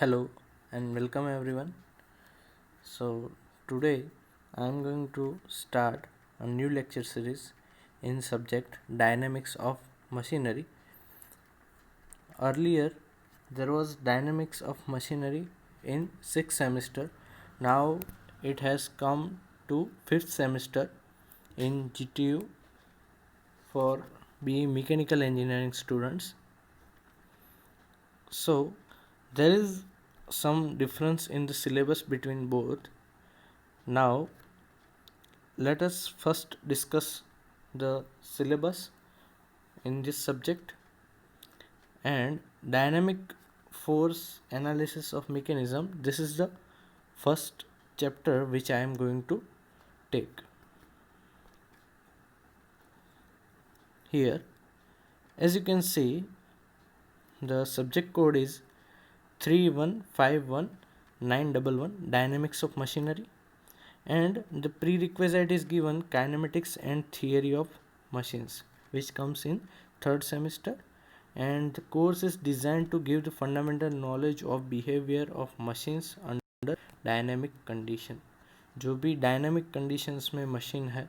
Hello and welcome everyone. So, today I am going to start a new lecture series in subject Dynamics of Machinery. Earlier there was Dynamics of Machinery in 6th semester. Now it has come to 5th semester in GTU for BE Mechanical Engineering students. So, there is some difference in the syllabus between both. Now, let us first discuss the syllabus in this subject and dynamic force analysis of mechanism. This is the first chapter which I am going to take. Here, as you can see, the subject code is 3151911 Dynamics of Machinery, and the prerequisite is given Kinematics and Theory of Machines, which comes in 3rd semester, and the course is designed to give the fundamental knowledge of behavior of machines under dynamic condition. जो भी dynamic conditions में machine है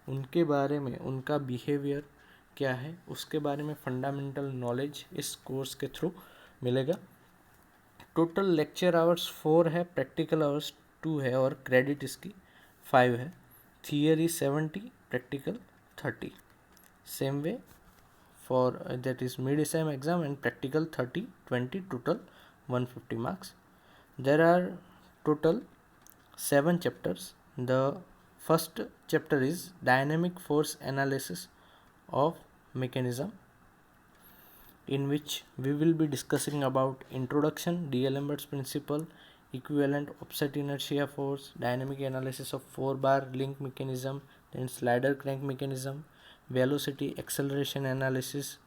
उनके बारे में, उनका behaviour क्या है उसके बारे में फंडामेंटल नॉलेज इस कोर्स के थ्रू मिलेगा. टोटल लेक्चर आवर्स 4 है, प्रैक्टिकल आवर्स 2 है और क्रेडिट इसकी 5 है. Theory 70, practical 30. Same way for that is mid-sem exam and practical 30, 20, total 150 marks. There are total 7 chapters. The first chapter is dynamic force analysis of mechanism, in which we will be discussing about introduction, D'Alembert's principle, equivalent offset inertia force, dynamic analysis of 4-bar link mechanism, then slider crank mechanism, velocity acceleration analysis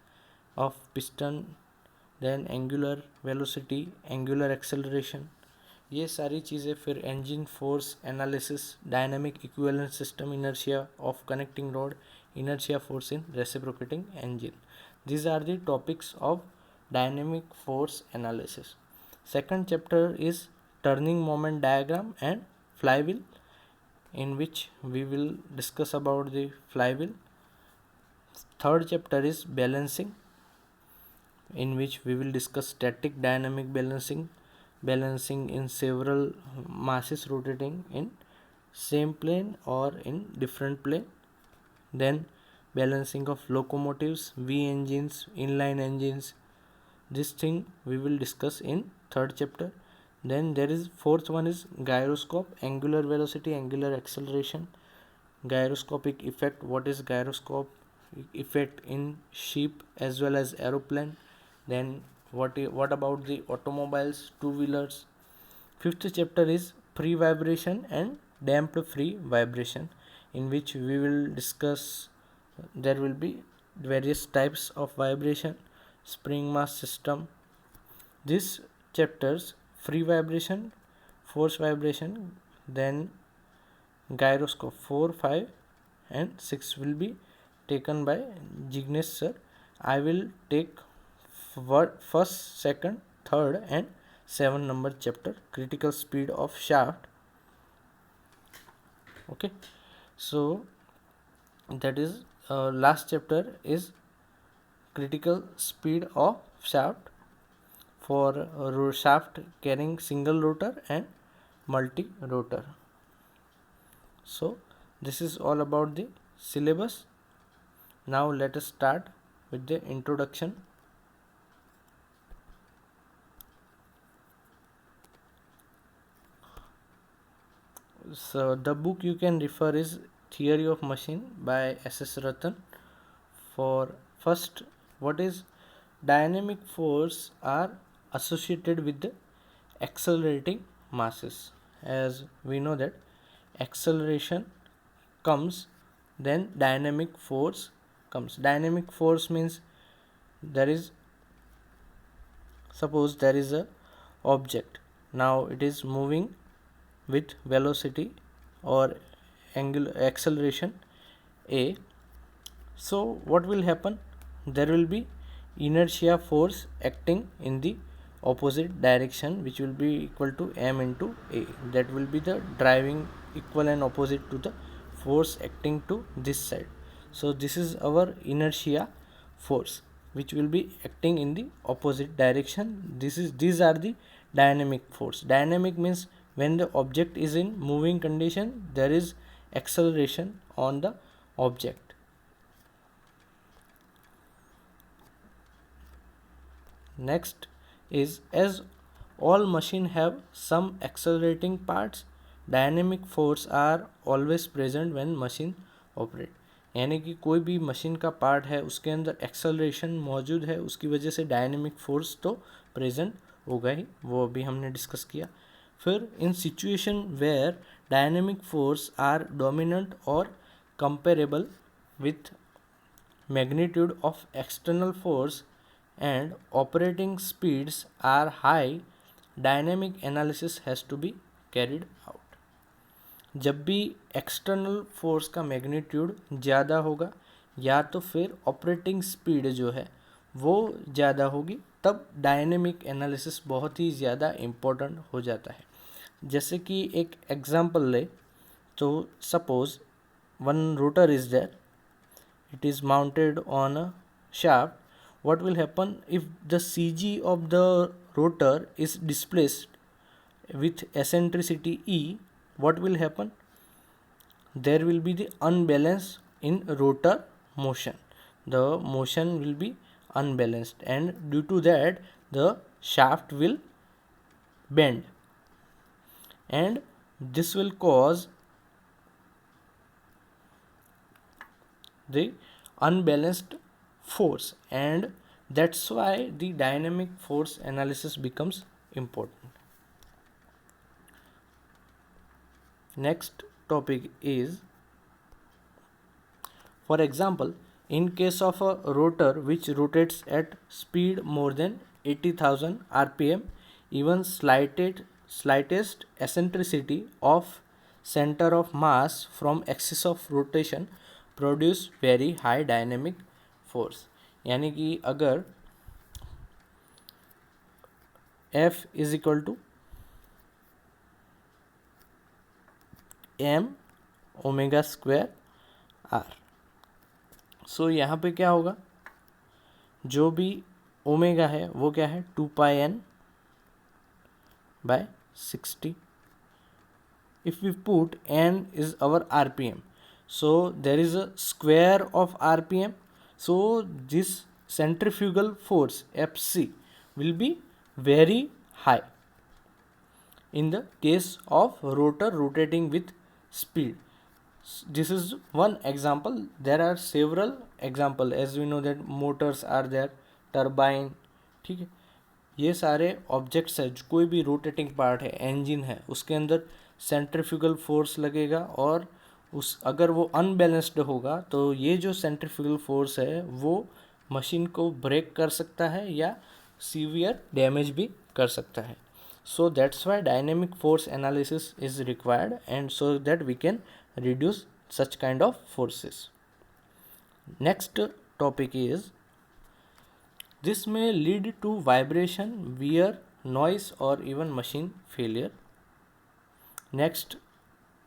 of piston, then angular velocity, angular acceleration, ये सारी चीज़ें. फिर engine force analysis, dynamic equivalent system inertia of connecting rod, inertia force in reciprocating engine. These are the topics of dynamic force analysis. Second chapter is turning moment diagram and flywheel, in which we will discuss about the flywheel. Third chapter is balancing, in which we will discuss static dynamic balancing, balancing in several masses rotating in same plane or in different plane. Then balancing of locomotives, V engines, inline engines. This thing we will discuss in third chapter. Then there is fourth one is gyroscope, angular velocity, angular acceleration, gyroscopic effect. What is gyroscope effect in ship as well as aeroplane? Then what about the automobiles, two-wheelers? Fifth chapter is free vibration and damped free vibration, in which we will discuss there will be various types of vibration, spring mass system. These chapters, free vibration, force vibration, then gyroscope 4, 5 and 6 will be taken by Jignesh sir. I will take first, second, third and 7 number chapter, critical speed of shaft. Okay, so that is last chapter is critical speed of shaft for shaft carrying single rotor and multi rotor. So this is all about the syllabus. Now let us start with the introduction. So the book you can refer is Theory of Machine by S.S. Ratan. For first, what is dynamic force are associated with the accelerating masses. As we know that acceleration comes, then dynamic force comes. Dynamic force means there is, suppose there is a object, now it is moving with velocity or angular acceleration a. So what will happen? There will be inertia force acting in the opposite direction, which will be equal to m into a. That will be the driving equal and opposite to the force acting to this side. So this is our inertia force, which will be acting in the opposite direction. These are the dynamic force. Dynamic means when the object is in moving condition, there is acceleration on the object. Next is, as all machine have some accelerating parts, dynamic force are always present when machine operate. यानी कि कोई भी machine का part है उसके अंदर acceleration मौजूद है, उसकी वजह से डायनेमिक फोर्स तो प्रेजेंट होगा ही, वो अभी हमने डिस्कस किया. फिर in situation where dynamic force are dominant और comparable with magnitude of external force and operating speeds are high, dynamic analysis has to be carried out. जब भी एक्सटर्नल फोर्स का मैग्नीट्यूड ज़्यादा होगा या तो फिर ऑपरेटिंग स्पीड जो है वो ज़्यादा होगी, तब डायनेमिक एनालिसिस बहुत ही ज़्यादा इम्पोर्टेंट हो जाता है. जैसे कि एक एग्जांपल ले तो suppose one rotor is there, it is mounted on a shaft. What will happen if the CG of the rotor is displaced with eccentricity E? What will happen? There will be the unbalance in rotor motion. The motion will be unbalanced, and due to that the shaft will bend, and this will cause the unbalanced force, and that's why the dynamic force analysis becomes important. Next topic is, for example, in case of a rotor which rotates at speed more than 80,000 rpm, even slightest eccentricity of center of mass from axis of rotation produce very high dynamic force. यानी कि अगर F is equal to M omega square R, so यहाँ पे क्या होगा, जो भी omega है वो क्या है 2πn by 60. If we put n is our rpm, so there is a square of rpm. So this centrifugal force Fc will be very high in the case of rotor rotating with speed. This is one example. There are several examples, as we know that motors are there, turbine, ठीक है. ये सारे objects है, कोई भी rotating part है, engine है, उसके अंदर सेंट्रीफ्यूगल फोर्स लगेगा, और अगर वो अनबैलेंस्ड होगा तो ये जो सेंट्रीफ्यूगल फोर्स है वो मशीन को ब्रेक कर सकता है या सीवियर डैमेज भी कर सकता है. So that's why dynamic force analysis is required, and so that we can reduce such kind of forces. Next topic is, this may lead to vibration, wear, noise or even machine failure. Next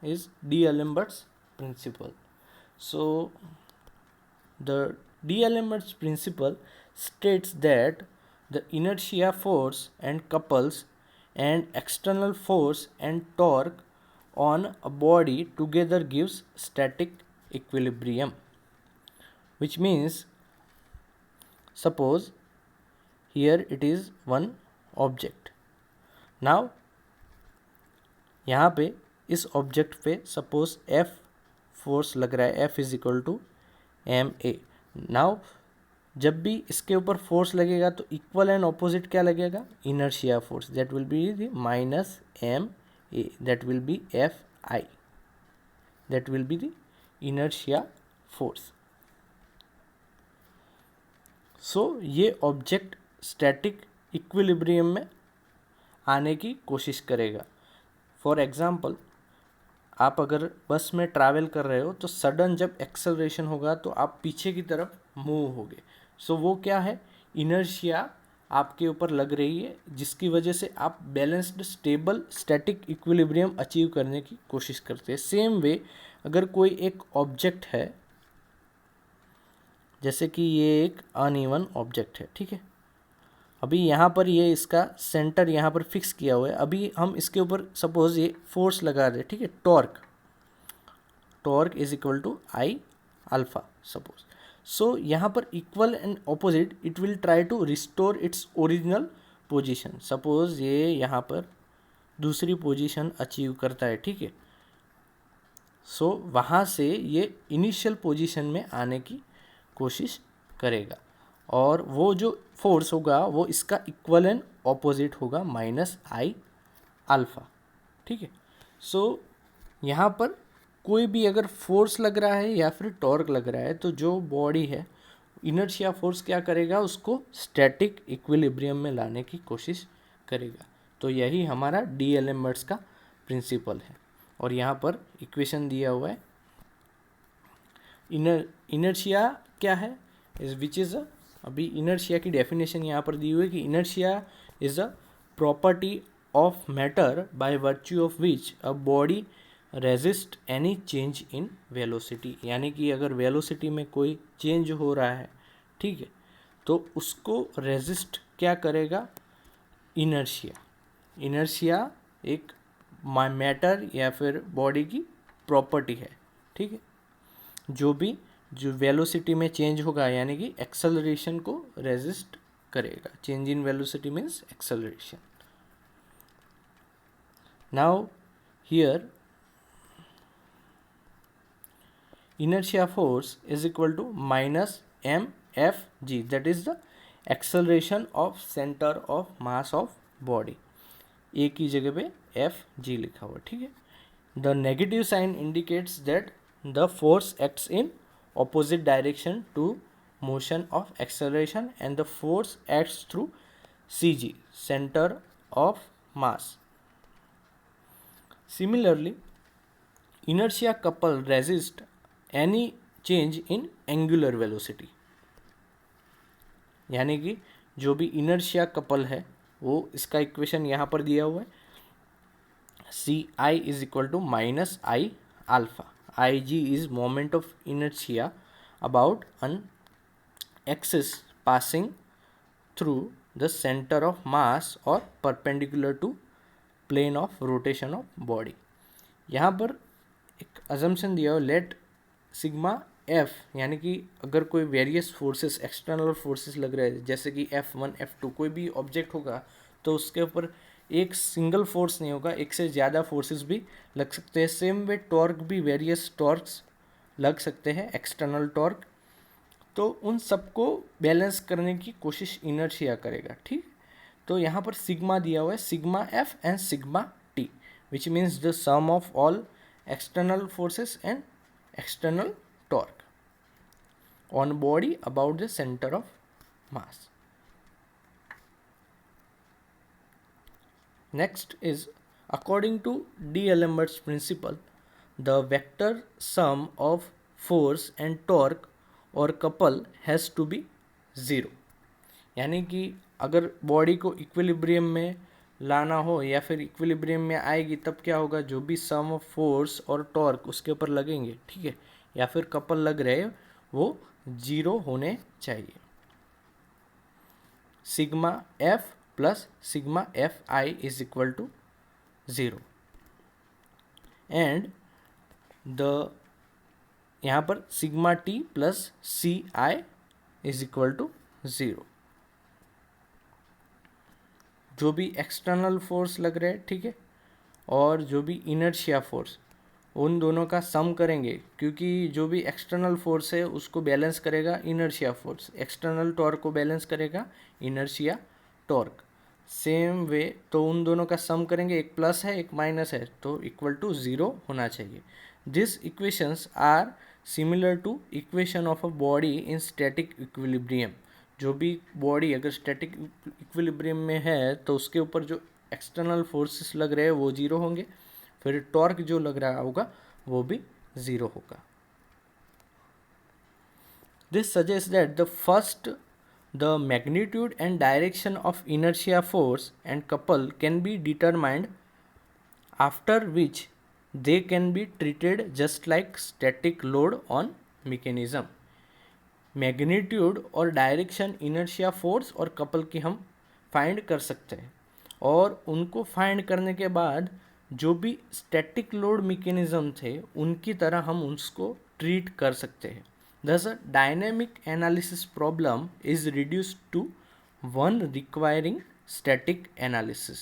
is D'Alembert's principle. So the D'Alembert's principle states that the inertia force and couples and external force and torque on a body together gives static equilibrium, which means suppose here it is one object. Now यहाँ पे इस object पे suppose F force लग रहा है, F is equal to ma. Now जब भी इसके ऊपर फोर्स लगेगा तो इक्वल एंड ऑपोजिट क्या लगेगा, inertia force, that will be the minus ma, that will be Fi, that will be the inertia force. So ये ऑब्जेक्ट स्टैटिक इक्विलिब्रियम में आने की कोशिश करेगा. फॉर एग्जाम्पल, आप अगर बस में ट्रैवल कर रहे हो तो सडन जब एक्सेलरेशन होगा तो आप पीछे की तरफ मूव होगे. सो वो क्या है, इनर्शिया आपके ऊपर लग रही है, जिसकी वजह से आप balanced stable static equilibrium achieve करने की कोशिश करते हैं। सेम वे अगर कोई एक ऑब्जेक्ट है, जैसे कि ये एक अनइवन ऑब्जेक्ट है, ठीक है, अभी यहाँ पर ये इसका सेंटर यहाँ पर फिक्स किया हुआ है, अभी हम इसके ऊपर सपोज ये फोर्स लगा रहे हैं, ठीक है, torque is equal to I alpha suppose. So यहाँ पर equal and opposite it will try to restore its original position. Suppose ये यहाँ पर दूसरी पोजीशन अचीव करता है, ठीक है, सो वहाँ से ये इनिशियल पोजीशन में आने की कोशिश करेगा, और वो जो फोर्स होगा वो इसका इक्वल एंड ऑपोजिट होगा माइनस आई अल्फा, ठीक है। सो यहाँ पर कोई भी अगर फोर्स लग रहा है या फिर टॉर्क लग रहा है, तो जो बॉडी है इनर्शिया फोर्स क्या करेगा, उसको स्टैटिक इक्विलिब्रियम में लाने की कोशिश करेगा। तो यही हमारा डीएलएम्बर्ट्स का प्रिंसिपल है, और यहाँ पर इक्वेशन दिया हुआ है। इनर्शिया क्या है, विच इज़ अभी इनर्शिया की डेफिनेशन यहाँ पर दी हुई है कि inertia is a property of matter by virtue of which a body resist any change in velocity. यानी कि अगर वेलोसिटी में कोई चेंज हो रहा है, ठीक है, तो उसको रेजिस्ट क्या करेगा, इनर्शिया एक मैटर या फिर बॉडी की प्रॉपर्टी है, ठीक है, जो वेलोसिटी में चेंज होगा यानी कि एक्सेलरेशन को रेजिस्ट करेगा। Change in velocity means acceleration. Now here inertia force is equal to minus mfg, that is the acceleration of center of mass of body। a की जगह पे fg लिखा हुआ, ठीक है। the negative sign indicates that the force acts in opposite direction to motion of acceleration and the force acts through cg, center of mass। similarly inertia couple resist any change in angular velocity, यानी कि जो भी inertia couple है वो, इसका equation यहाँ पर दिया हुआ है, C I is equal to minus I alpha. I G is moment of inertia about an axis passing through the centre of mass और perpendicular to plane of rotation of body. यहाँ पर एक assumption दिया हुआ, late sigma F, यानी कि अगर कोई वेरियस फोर्सेस एक्सटर्नल फोर्सेस लग रहे हैं, जैसे कि F1 F2 कोई भी ऑब्जेक्ट होगा, तो उसके ऊपर एक सिंगल फोर्स नहीं होगा, एक से ज़्यादा फोर्सेस भी लग सकते हैं। सेम वे टॉर्क भी वेरियस टॉर्क्स लग सकते हैं, एक्सटर्नल टॉर्क, तो उन सबको बैलेंस करने की कोशिश इनर्शिया करेगा, ठीक। तो यहाँ पर सिग्मा दिया हुआ है, sigma F and sigma T, which means the sum of all external forces and external torque on body about the center of mass। Next is, according to D'Alembert's principle, the vector sum of force and torque or couple has to be 0। यानी कि अगर body को equilibrium में लाना हो या फिर equilibrium में आएगी, तब क्या होगा, जो भी सम ऑफ फोर्स और टॉर्क उसके ऊपर लगेंगे, ठीक है, या फिर कपल लग रहे वो 0 होने चाहिए। Sigma F plus sigma F I is equal to 0 and the यहाँ पर sigma T plus C I is equal to 0। जो भी एक्सटर्नल फोर्स लग रहे हैं, ठीक है, और जो भी इनर्शिया फोर्स, उन दोनों का सम करेंगे, क्योंकि जो भी एक्सटर्नल फोर्स है उसको बैलेंस करेगा इनर्शिया फोर्स, एक्सटर्नल टॉर्क को बैलेंस करेगा इनर्शिया टॉर्क। सेम वे तो उन दोनों का सम करेंगे, एक प्लस है एक माइनस है, तो इक्वल टू 0 होना चाहिए। This equations are similar to equation of a body in static equilibrium. जो भी बॉडी अगर स्टैटिक इक्विलिब्रियम में है तो उसके ऊपर जो एक्सटर्नल फोर्सेस लग रहे हैं वो 0 होंगे, फिर टॉर्क जो लग रहा होगा वो भी 0 होगा। This suggest that the first The magnitude and direction of inertia force and couple can be determined, after which they can be treated just like static load on mechanism. Magnitude और direction inertia force और couple की हम find कर सकते हैं, और उनको find करने के बाद जो भी स्टैटिक लोड मैकेनिज्म थे उनकी तरह हम उसको ट्रीट कर सकते हैं. Thus, a dynamic analysis problem is reduced to one requiring static analysis.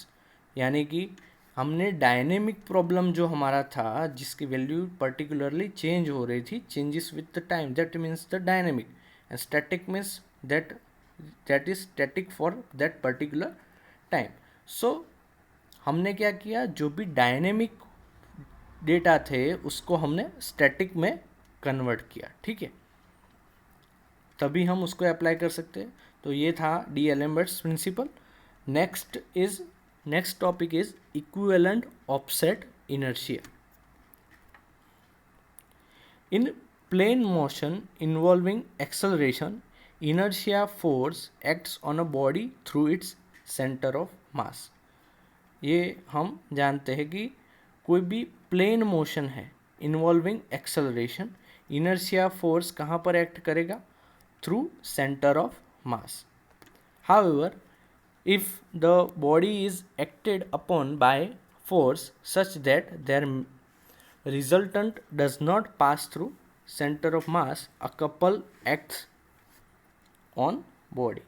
यानी कि हमने डायनेमिक प्रॉब्लम जो हमारा था जिसकी वैल्यू पर्टिकुलरली चेंज हो रही थी, changes with the time, that means the dynamic, and static means that is static for that particular time. So हमने क्या किया, जो भी डायनेमिक डेटा थे उसको हमने स्टैटिक में कन्वर्ट किया. ठीक है, तभी हम उसको अप्लाई कर सकते हैं. तो ये था d'Alembert's principle. Next topic is equivalent offset inertia. In plane motion involving acceleration, inertia force acts on a body through its center of mass. ये हम जानते हैं कि कोई भी प्लेन मोशन है इन्वॉल्विंग एक्सेलरेशन, इनर्शिया फोर्स कहाँ पर एक्ट करेगा, through centre of mass. However, if the body is acted upon by force such that their resultant does not pass through center of mass, a couple acts on body.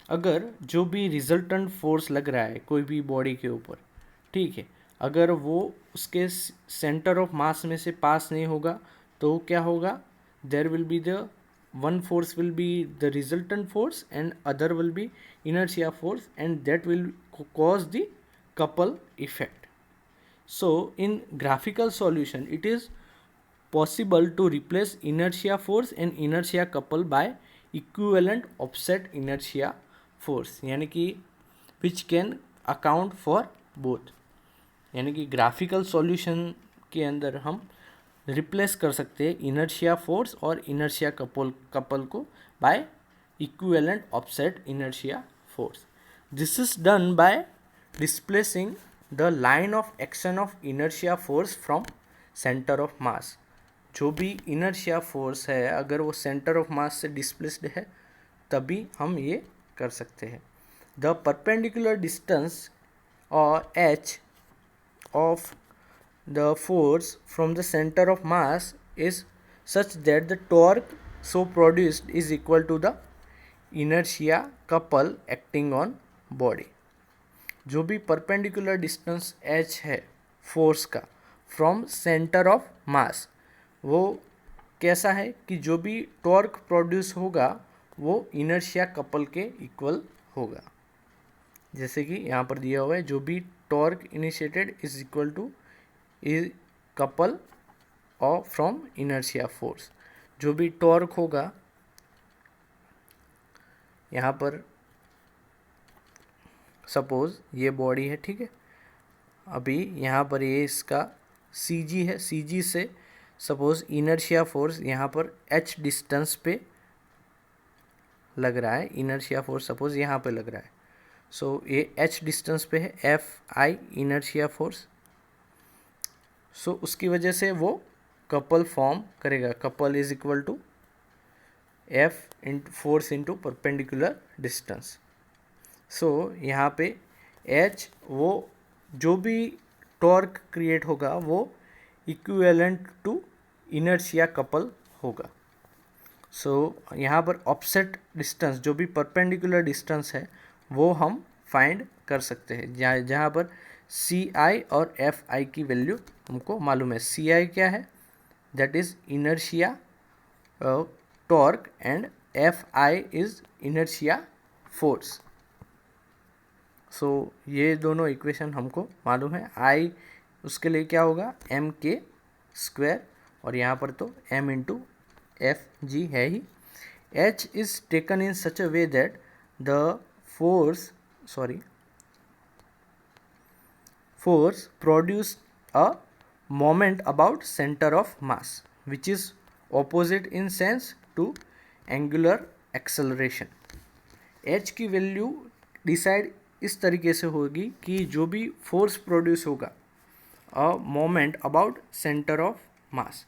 अगर जो भी resultant force लग रहा है कोई भी body के ऊपर, ठीक है, अगर वो उसके सेंटर ऑफ मास में से पास नहीं होगा तो क्या होगा, there will be the one force will be the resultant force and other will be inertia force, and that will cause the couple effect. So in graphical solution it is possible to replace inertia force and inertia couple by equivalent offset inertia force, यानी कि which can account for both. यानी कि graphical solution के अंदर हम replace कर सकते हैं इनर्शिया फोर्स और इनर्शिया कपल को by equivalent offset inertia force. This is done by displacing the line of action of inertia force from centre of मास. जो भी इनर्शिया फोर्स है अगर वो सेंटर ऑफ मास से डिस्प्लेस्ड है तभी हम ये कर सकते हैं. द परपेंडिकुलर डिस्टेंस और h of the force from the center of mass is such that the torque so produced is equal to the inertia couple acting on body. जो भी परपेंडिकुलर डिस्टेंस h है force का from centre of mass, वो कैसा है कि जो भी टॉर्क प्रोड्यूस होगा वो इनर्शिया कपल के इक्वल होगा. जैसे कि यहाँ पर दिया हुआ है, जो भी torque initiated is equal to couple और फ्रॉम इनर्शिया फोर्स. जो भी टॉर्क होगा यहाँ पर सपोज ये बॉडी है, ठीक है, अभी यहाँ पर ये इसका सी जी है, सी जी से सपोज इनर्शिया फोर्स यहाँ पर h डिस्टेंस पे लग रहा है, इनर्शिया फोर्स सपोज यहाँ पे लग रहा है. सो ये h डिस्टेंस पे है, F I inertia force. So उसकी वजह से वो कपल फॉर्म करेगा. Couple is equal to F force into perpendicular distance. So यहाँ पे h वो जो भी टॉर्क क्रिएट होगा वो इक्विवेलेंट टू इनर्शिया कपल होगा. सो यहाँ पर ऑफसेट डिस्टेंस जो भी परपेंडिकुलर डिस्टेंस है वो हम फाइंड कर सकते हैं, जहाँ पर सी आई और एफ आई की वैल्यू हमको मालूम है. सी आई क्या है, that is inertia torque and F I is inertia force. So ये दोनों इक्वेशन हमको मालूम है. आई उसके लिए क्या होगा, एम के स्क्वायर, और यहाँ पर तो एम इंटू एफ जी है ही. H is taken in such a way that the force produce a moment about center of mass which is opposite in sense to angular acceleration. H की value decide इस तरीके से होगी कि जो भी फोर्स प्रोड्यूस होगा a moment about centre of mass,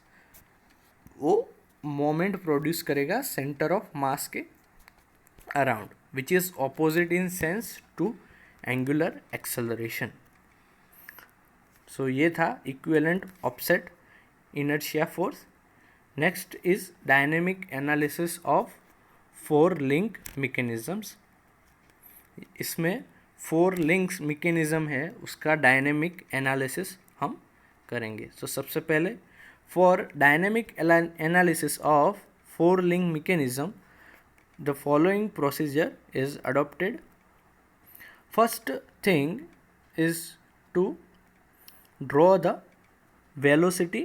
वो मोमेंट प्रोड्यूस करेगा सेंटर ऑफ मास के around, which is opposite in sense to angular acceleration. So ये था equivalent offset inertia force. Next is dynamic analysis of 4 link mechanisms. इसमें 4 links mechanism है, उसका dynamic analysis हम करेंगे। सो सबसे पहले for dynamic analysis of 4 link mechanism the following procedure is adopted. First thing is to draw the velocity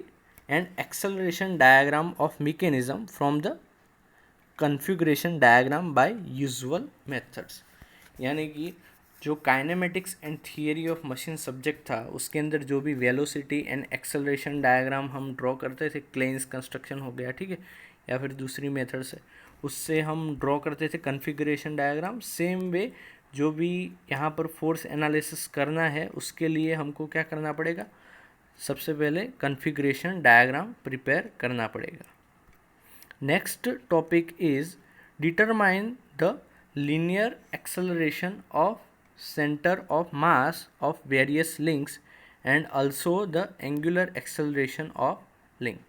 and acceleration diagram of mechanism from the configuration diagram by usual methods। यानी कि जो kinematics and theory of machine subject था उसके अंदर जो भी velocity and acceleration diagram हम draw करते थे, क्लेन्स कंस्ट्रक्शन हो गया, ठीक है, या फिर दूसरी मेथड से उससे हम ड्रॉ करते थे कॉन्फ़िगरेशन डायग्राम। सेम वे जो भी यहाँ पर फोर्स एनालिसिस करना है उसके लिए हमको क्या करना पड़ेगा, सबसे पहले कॉन्फ़िगरेशन डायग्राम प्रिपेयर करना पड़ेगा। Next topic is determine the linear acceleration of center of mass of various links and also the angular acceleration of link।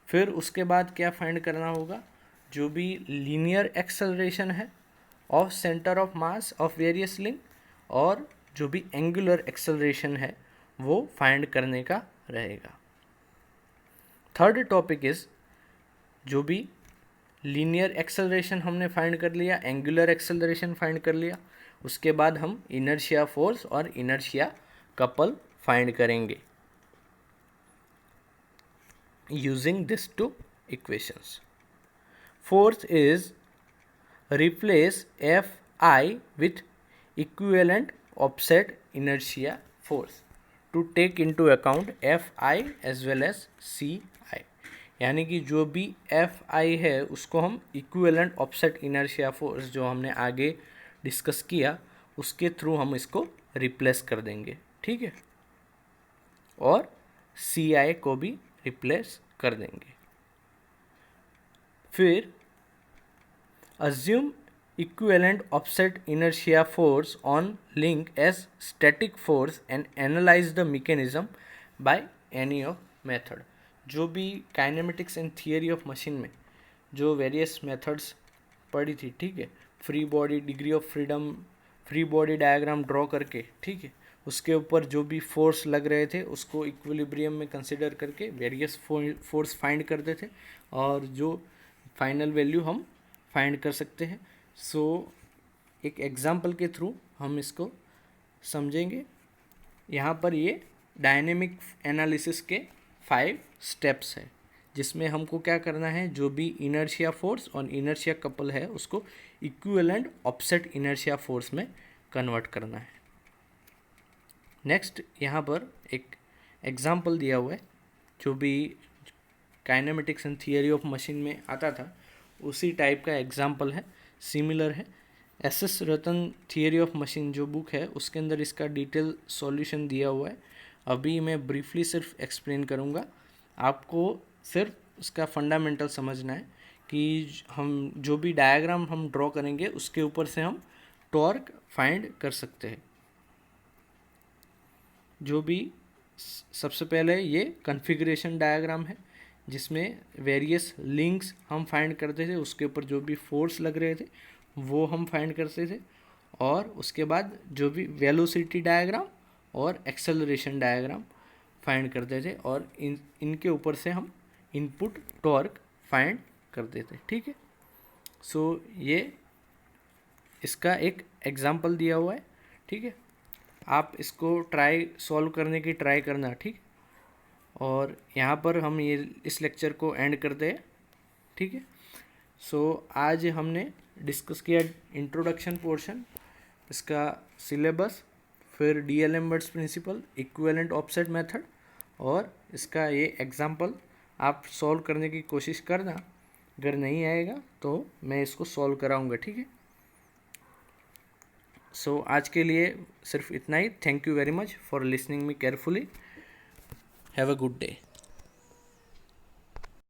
फिर उसके बाद क्या फाइंड करना होगा, जो भी लीनियर एक्सेलरेशन है of centre of mass of various link और जो भी एंगुलर एक्सेलरेशन है वो फाइंड करने का रहेगा। थर्ड टॉपिक इज जो भी लीनियर एक्सेलरेशन हमने फाइंड कर लिया, एंगुलर एक्सेलरेशन फाइंड कर लिया, उसके बाद हम इनर्शिया फोर्स और इनर्शिया कपल फाइंड करेंगे using this two equations. Fourth is replace F I with equivalent offset inertia force to take into account F I as well as C I. यानी कि जो भी एफ आई है उसको हम equivalent offset inertia force जो हमने आगे डिस्कस किया उसके थ्रू हम इसको रिप्लेस कर देंगे, ठीक है, और सी आई को भी रिप्लेस कर देंगे। फिर assume equivalent offset inertia force on link as static force and analyse the mechanism by any of method. जो भी kinematics and theory of machine में जो वेरियस मेथड्स पढ़ी थी, ठीक है, free body, degree of freedom, free body diagram draw करके, ठीक है, उसके ऊपर जो भी फोर्स लग रहे थे उसको इक्विलिब्रियम में कंसिडर करके वेरियस फोर्स फाइंड करते थे और जो फाइनल वैल्यू हम फाइंड कर सकते हैं। सो एक एग्जांपल के थ्रू हम इसको समझेंगे। यहाँ पर ये डायनेमिक एनालिसिस के 5 स्टेप्स है जिसमें हमको क्या करना है, जो भी इनर्शिया फोर्स और इनर्शिया कपल है उसको इक्विवेलेंट ऑफसेट इनर्शिया फोर्स में कन्वर्ट करना है। नेक्स्ट यहाँ पर एक एग्जांपल दिया हुआ है जो भी kinematics and theory of machine में आता था उसी टाइप का एग्जांपल है, सिमिलर है। S Ratan theory of machine जो बुक है उसके अंदर इसका डिटेल सॉल्यूशन दिया हुआ है। अभी मैं ब्रीफली सिर्फ एक्सप्लेन करूँगा, आपको सिर्फ उसका फंडामेंटल समझना है कि हम जो भी डायग्राम हम ड्रॉ करेंगे उसके ऊपर से हम टॉर्क फाइंड कर सकते हैं। जो भी सबसे पहले ये कॉन्फ़िगरेशन डायग्राम है जिसमें वेरियस लिंक्स हम फाइंड करते थे, उसके ऊपर जो भी फोर्स लग रहे थे वो हम फाइंड करते थे, और उसके बाद जो भी वेलोसिटी डायग्राम और एक्सेलरेशन डायग्राम फाइंड करते थे और इनके ऊपर से हम इनपुट टॉर्क फाइंड करते थे, ठीक है। सो ये इसका एक एग्जांपल दिया हुआ है, ठीक है, आप इसको सॉल्व करने की ट्राई करना, ठीक। और यहाँ पर हम ये इस लेक्चर को एंड करते हैं, ठीक है। सो आज हमने डिस्कस किया इंट्रोडक्शन पोर्शन, इसका सिलेबस, फिर डीएलएम्बर्ट्स प्रिंसिपल, इक्विवेलेंट ऑफसेट मेथड और इसका ये एग्जांपल आप सॉल्व करने की कोशिश करना। अगर नहीं आएगा तो मैं इसको सॉल्व कराऊंगा, ठीक है। सो आज के लिए सिर्फ इतना ही. Thank you very much for listening me carefully. Have a good day.